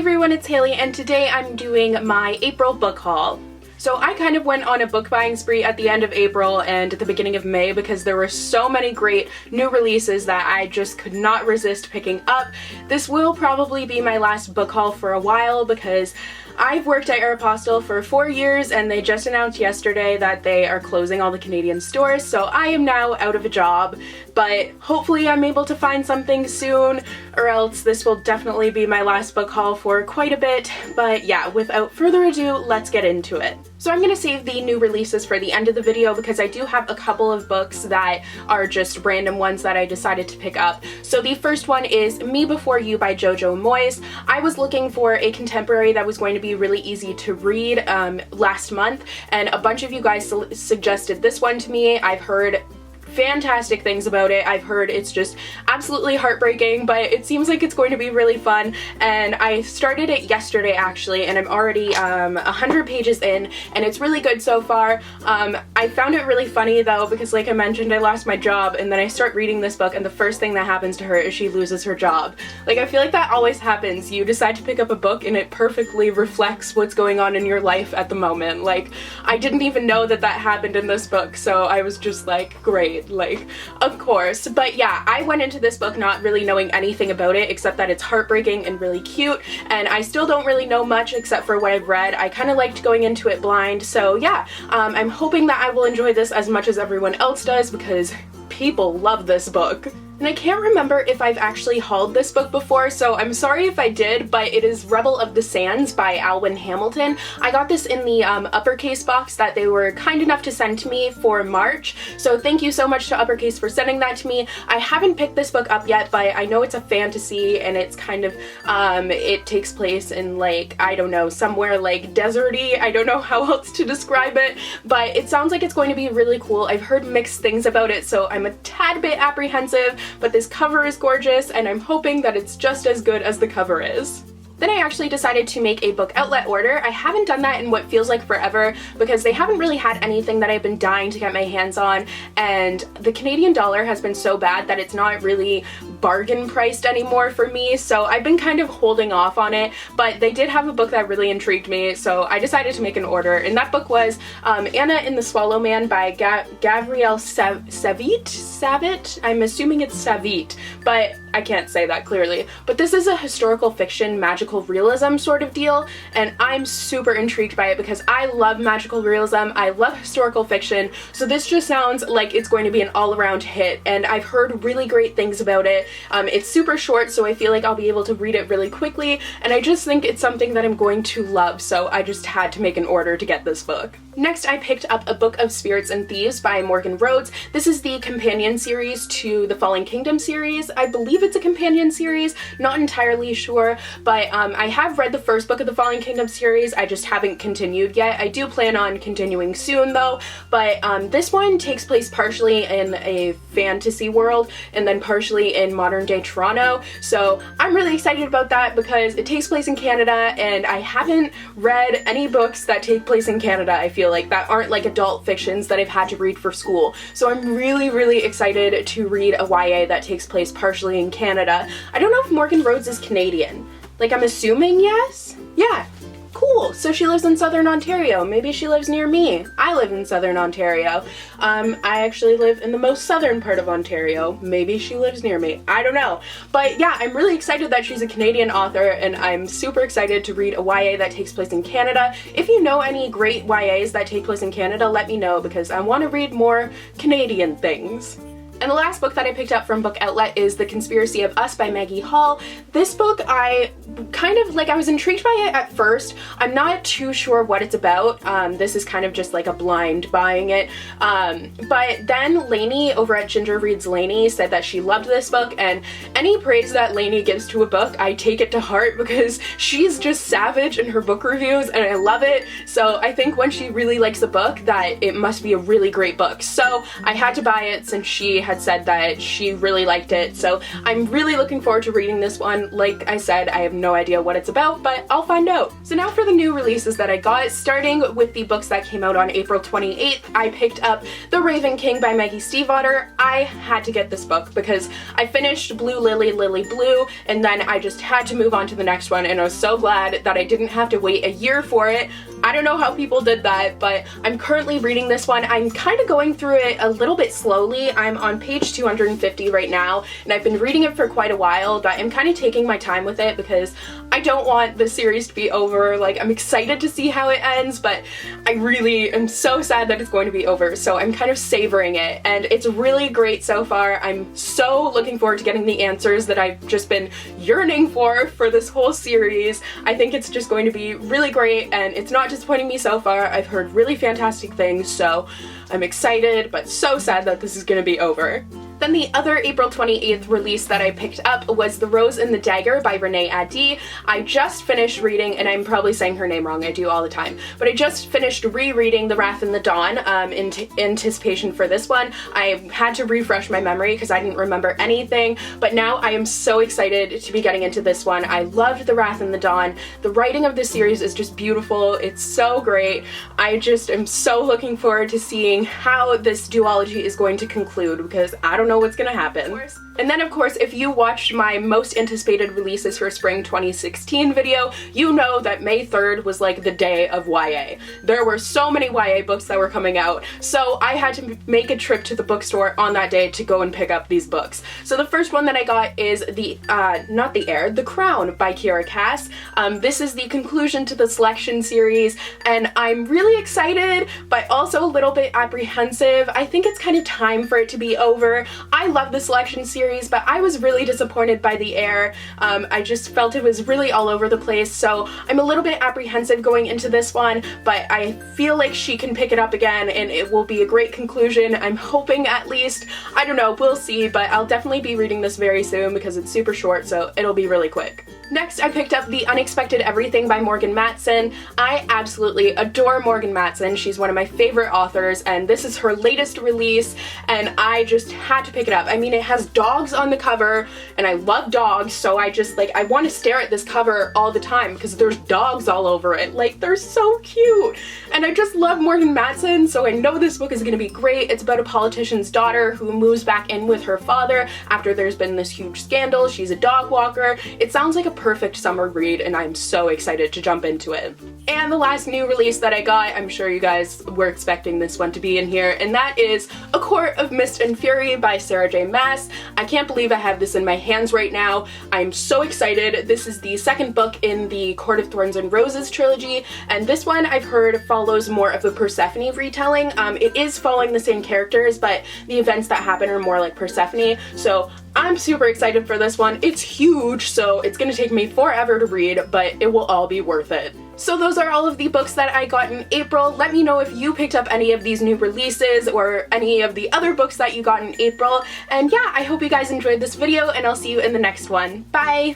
everyone, it's Haley, and today I'm doing my April book haul. So I kind of went on a book buying spree at the end of April and at the beginning of May because there were so many great new releases that I just could not resist picking up. This will probably be my last book haul for a while because I've worked at Aeropostale for 4 years and they just announced yesterday that they are closing all the Canadian stores, so I am now out of a job, but hopefully I'm able to find something soon, or else this will definitely be my last book haul for quite a bit. But yeah, without further ado, let's get into it. So I'm gonna save the new releases for the end of the video because I do have a couple of books that are just random ones that I decided to pick up. So the first one is Me Before You by Jojo Moyes. I was looking for a contemporary that was going to be really easy to read last month, and a bunch of you guys suggested this one to me. I've heard fantastic things about it. I've heard it's just absolutely heartbreaking, but it seems like it's going to be really fun, and I started it yesterday actually, and I'm already 100 pages in, and it's really good so far. I found it really funny though because, like I mentioned, I lost my job, and then I start reading this book and the first thing that happens to her is she loses her job. Like, I feel like that always happens. You decide to pick up a book and it perfectly reflects what's going on in your life at the moment. Like, I didn't even know that that happened in this book, so I was just like, great. Like, of course. But yeah, I went into this book not really knowing anything about it except that it's heartbreaking and really cute, and I still don't really know much except for what I've read. I kind of liked going into it blind, so yeah, I'm hoping that I will enjoy this as much as everyone else does because people love this book. And I can't remember if I've actually hauled this book before, so I'm sorry if I did, but it is Rebel of the Sands by Alwyn Hamilton. I got this in the Uppercase box that they were kind enough to send to me for March, so thank you so much to Uppercase for sending that to me. I haven't picked this book up yet, but I know it's a fantasy, and it's kind of, it takes place in, like, I don't know, somewhere like deserty. I don't know how else to describe it, but it sounds like it's going to be really cool. I've heard mixed things about it, so I'm a tad bit apprehensive, but this cover is gorgeous, and I'm hoping that it's just as good as the cover is. Then I actually decided to make a book outlet order. I haven't done that in what feels like forever because they haven't really had anything that I've been dying to get my hands on, and the Canadian dollar has been so bad that it's not really bargain priced anymore for me, so I've been kind of holding off on it, but they did have a book that really intrigued me, so I decided to make an order, and that book was Anna and the Swallow Man by Gabrielle Savit? I'm assuming it's Savit, but I can't say that clearly. But this is a historical fiction, magical realism sort of deal, and I'm super intrigued by it because I love magical realism, I love historical fiction, so this just sounds like it's going to be an all-around hit, and I've heard really great things about it. It's super short, so I feel like I'll be able to read it really quickly, and I just think it's something that I'm going to love, so I just had to make an order to get this book. Next, I picked up A Book of Spirits and Thieves by Morgan Rhodes. This is the companion series to the Fallen Kingdom series. I believe it's a companion series, not entirely sure, but I have read the first book of the Fallen Kingdom series. I just haven't continued yet. I do plan on continuing soon though, but this one takes place partially in a fantasy world and then partially in modern day Toronto, so I'm really excited about that because it takes place in Canada, and I haven't read any books that take place in Canada, I feel like, that aren't like adult fictions that I've had to read for school. So I'm really excited to read a YA that takes place partially in Canada. I don't know if Morgan Rhodes is Canadian. Like, I'm assuming yes? Yeah. Cool, so she lives in Southern Ontario. Maybe she lives near me. I live in Southern Ontario. I actually live in the most southern part of Ontario. Maybe she lives near me. I don't know. But yeah, I'm really excited that she's a Canadian author, and I'm super excited to read a YA that takes place in Canada. If you know any great YAs that take place in Canada, let me know because I want to read more Canadian things. And the last book that I picked up from Book Outlet is The Conspiracy of Us by Maggie Hall. This book, I kind of, like, I was intrigued by it at first. I'm not too sure what it's about. This is kind of just like a blind buying it. But then Lainey over at Ginger Reads Lainey said that she loved this book, and any praise that Lainey gives to a book, I take it to heart because she's just savage in her book reviews, and I love it. So I think when she really likes a book, that it must be a really great book. So I had to buy it since she had said that she really liked it, so I'm really looking forward to reading this one. Like I said, I have no idea what it's about, but I'll find out. So now for the new releases that I got, starting with the books that came out on April 28th, I picked up The Raven King by Maggie Stiefvater. I had to get this book because I finished Blue Lily, Lily Blue, and then I just had to move on to the next one, and I was so glad that I didn't have to wait a year for it. I don't know how people did that, but I'm currently reading this one. I'm kind of going through it a little bit slowly. I'm on page 250 right now, and I've been reading it for quite a while, but I'm kind of taking my time with it because I don't want the series to be over. Like, I'm excited to see how it ends, but I really am so sad that it's going to be over, so I'm kind of savoring it, and it's really great so far. I'm so looking forward to getting the answers that I've just been yearning for this whole series. I think it's just going to be really great, and it's not disappointing me so far. I've heard really fantastic things, so I'm excited, but so sad that this is going to be over. Then the other April 28th release that I picked up was The Rose and the Dagger by Renee Addy. I just finished reading, and I'm probably saying her name wrong, I do all the time, but I just finished rereading The Wrath and the Dawn in anticipation for this one. I had to refresh my memory because I didn't remember anything, but now I am so excited to be getting into this one. I loved The Wrath and the Dawn. The writing of this series is just beautiful. It's so great. I just am so looking forward to seeing how this duology is going to conclude because I don't know what's gonna happen. And then of course, if you watched my most anticipated releases for spring 2016 video, you know that May 3rd was like the day of YA. There were so many YA books that were coming out, so I had to make a trip to the bookstore on that day to go and pick up these books. So the first one that I got is The Crown by Kiera Cass. This is the conclusion to the Selection series, and I'm really excited, but also a little bit apprehensive. I think it's kind of time for it to be over. I love the Selection series, but I was really disappointed by The Heir. I just felt it was really all over the place, so I'm a little bit apprehensive going into this one, but I feel like she can pick it up again and it will be a great conclusion. I'm hoping, at least. I don't know, we'll see, but I'll definitely be reading this very soon because it's super short, so it'll be really quick. Next, I picked up The Unexpected Everything by Morgan Matson. I absolutely adore Morgan Matson. She's one of my favorite authors, and this is her latest release, and I just had to pick it up. I mean, it has dogs on the cover, and I love dogs, so I just, like, I want to stare at this cover all the time because there's dogs all over it. Like, they're so cute! And I just love Morgan Matson, so I know this book is going to be great. It's about a politician's daughter who moves back in with her father after there's been this huge scandal. She's a dog walker. It sounds like a perfect summer read, and I'm so excited to jump into it. And the last new release that I got, I'm sure you guys were expecting this one to be in here, and that is A Court of Mist and Fury by Sarah J. Maas. I can't believe I have this in my hands right now. I'm so excited. This is the second book in the Court of Thorns and Roses trilogy, and this one I've heard follows more of the Persephone retelling. It is following the same characters, but the events that happen are more like Persephone, so I'm super excited for this one. It's huge, so it's gonna take me forever to read, but it will all be worth it. So those are all of the books that I got in April. Let me know if you picked up any of these new releases or any of the other books that you got in April. And yeah, I hope you guys enjoyed this video, and I'll see you in the next one. Bye!